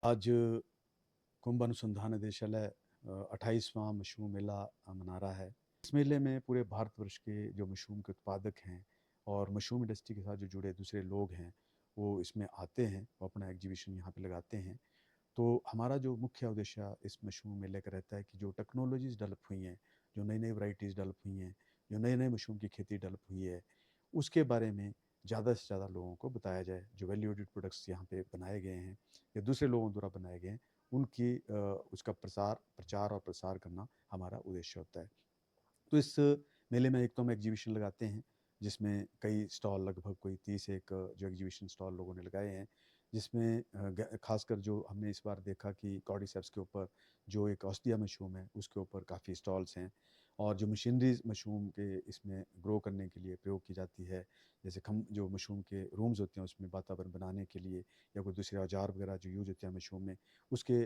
आज कुंभ अनुसंधान निदेशालय 28वां मशरूम मेला मना रहा है। इस मेले में पूरे भारतवर्ष के जो मशरूम के उत्पादक हैं और मशरूम इंडस्ट्री के साथ जो जुड़े दूसरे लोग हैं, वो इसमें आते हैं, वो अपना एग्जीबिशन यहाँ पे लगाते हैं। तो हमारा जो मुख्य उद्देश्य इस मशरूम मेले का रहता है कि जो टेक्नोलॉजीज़ डेवलप हुई हैं, जो नई-नई वैराइटीज़ डेवलप हुई हैं, जो नए-नए मशरूम की खेती डेवलप हुई है, उसके बारे में ज़्यादा से ज़्यादा लोगों को बताया जाए। जो वैल्यू एडेड प्रोडक्ट्स यहाँ पे बनाए गए हैं या दूसरे लोगों द्वारा बनाए गए हैं, उनकी उसका प्रचार और प्रसार करना हमारा उद्देश्य होता है। तो इस मेले में एक तो हम एग्जीबिशन लगाते हैं, जिसमें कई स्टॉल लगभग कोई 30 एक जो एग्जीबिशन स्टॉल लोगों ने लगाए हैं, जिसमें खासकर जो हमने इस बार देखा कि कॉर्डिसेप्स के ऊपर जो एक ऑस्टिया मशरूम है, उसके ऊपर काफ़ी स्टॉल्स हैं और जो मशीनरीज़ मशरूम के इसमें ग्रो करने के लिए प्रयोग की जाती है, जैसे खम जो मशरूम के रूम्स होते हैं, उसमें वातावरण बनाने के लिए या कोई दूसरे औजार वगैरह जो यूज़ होते हैं मशरूम में, उसके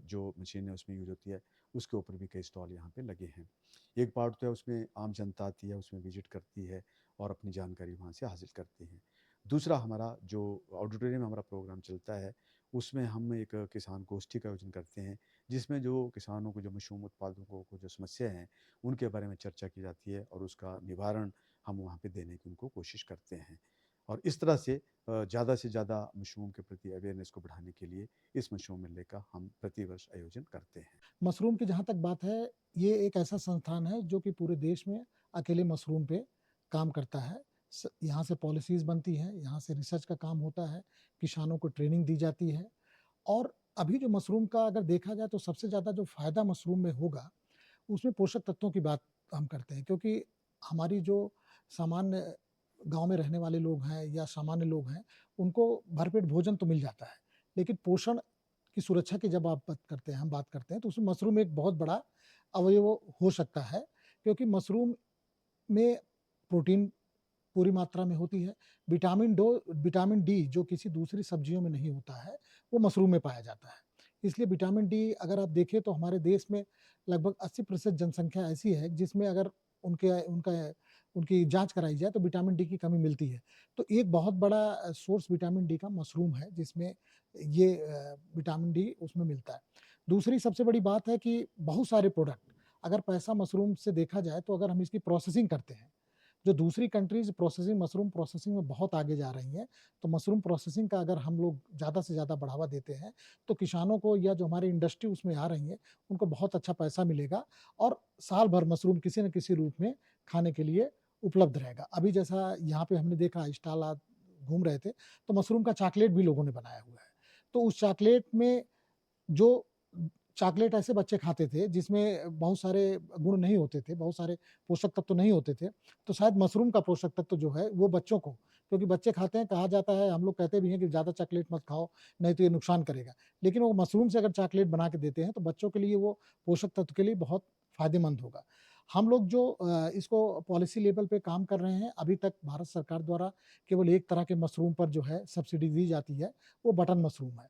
जो मशीनें उसमें यूज़ होती है, उसके ऊपर भी कई स्टॉल यहाँ पे लगे हैं। एक पार्ट तो है उसमें आम जनता आती है, उसमें विज़िट करती है और अपनी जानकारी वहाँ से हासिल करती है। दूसरा हमारा जो ऑडिटोरियम में हमारा प्रोग्राम चलता है, उसमें हम एक किसान गोष्ठी का आयोजन करते हैं, जिसमें जो किसानों को जो मशरूम उत्पादकों को जो समस्या हैं, उनके बारे में चर्चा की जाती है और उसका निवारण हम वहाँ पे देने की उनको कोशिश करते हैं। और इस तरह से ज़्यादा से ज़्यादा मशरूम के प्रति अवेयरनेस को बढ़ाने के लिए इस मशरूम मेले का हम प्रतिवर्ष आयोजन करते हैं। मशरूम की जहाँ तक बात है, ये एक ऐसा संस्थान है जो कि पूरे देश में अकेले मशरूम पे काम करता है। यहाँ से पॉलिसीज़ बनती हैं, यहाँ से रिसर्च का काम होता है, किसानों को ट्रेनिंग दी जाती है और अभी जो मशरूम का अगर देखा जाए तो सबसे ज़्यादा जो फ़ायदा मशरूम में होगा, उसमें पोषक तत्वों की बात हम करते हैं क्योंकि हमारी जो सामान्य गाँव में रहने वाले लोग हैं या सामान्य लोग हैं, उनको भरपेट भोजन तो मिल जाता है, लेकिन पोषण की सुरक्षा की जब आप बात करते हैं, तो उसमें मशरूम एक बहुत बड़ा अवयव हो सकता है, क्योंकि मशरूम में प्रोटीन पूरी मात्रा में होती है। विटामिन डी जो किसी दूसरी सब्जियों में नहीं होता है, वो मशरूम में पाया जाता है। इसलिए विटामिन डी अगर आप देखें तो हमारे देश में लगभग 80% जनसंख्या ऐसी है जिसमें अगर उनके उनका उनकी जाँच कराई जाए तो विटामिन डी की कमी मिलती है। तो एक बहुत बड़ा सोर्स विटामिन डी का मशरूम है जिसमें ये विटामिन डी उसमें मिलता है। दूसरी सबसे बड़ी बात है कि बहुत सारे प्रोडक्ट अगर पैसा मशरूम से देखा जाए तो अगर हम इसकी प्रोसेसिंग करते हैं, जो दूसरी कंट्रीज़ मशरूम प्रोसेसिंग में बहुत आगे जा रही हैं, तो मशरूम प्रोसेसिंग का अगर हम लोग ज़्यादा से ज़्यादा बढ़ावा देते हैं, तो किसानों को या जो हमारी इंडस्ट्री उसमें आ रही है, उनको बहुत अच्छा पैसा मिलेगा और साल भर मशरूम किसी न किसी रूप में खाने के लिए उपलब्ध रहेगा। अभी जैसा यहाँ पे हमने देखा स्टॉल आप घूम रहे थे, तो मशरूम का चॉकलेट भी लोगों ने बनाया हुआ है। तो उस चॉकलेट में जो चॉकलेट ऐसे बच्चे खाते थे जिसमें बहुत सारे गुण नहीं होते थे, बहुत सारे पोषक तत्व नहीं होते थे, तो शायद मशरूम का पोषक तत्व जो है वो बच्चों को क्योंकि बच्चे खाते हैं, कहा जाता है, हम लोग कहते भी हैं कि ज़्यादा चॉकलेट मत खाओ, नहीं तो ये नुकसान करेगा। लेकिन वो मशरूम से अगर चॉकलेट बना के देते हैं तो बच्चों के लिए वो पोषक तत्व के लिए बहुत फ़ायदेमंद होगा। हम लोग जो इसको पॉलिसी लेवल पे काम कर रहे हैं, अभी तक भारत सरकार द्वारा केवल एक तरह के मशरूम पर जो है सब्सिडी दी जाती है, वो बटन मशरूम है।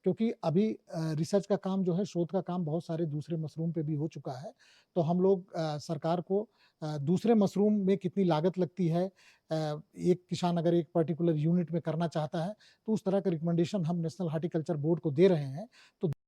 क्योंकि अभी रिसर्च का काम जो है, शोध का काम बहुत सारे दूसरे मशरूम पे भी हो चुका है। तो हम लोग सरकार को दूसरे मशरूम में कितनी लागत लगती है, एक किसान अगर एक पर्टिकुलर यूनिट में करना चाहता है, तो उस तरह का रिकमेंडेशन हम नेशनल हॉर्टिकल्चर बोर्ड को दे रहे हैं। तो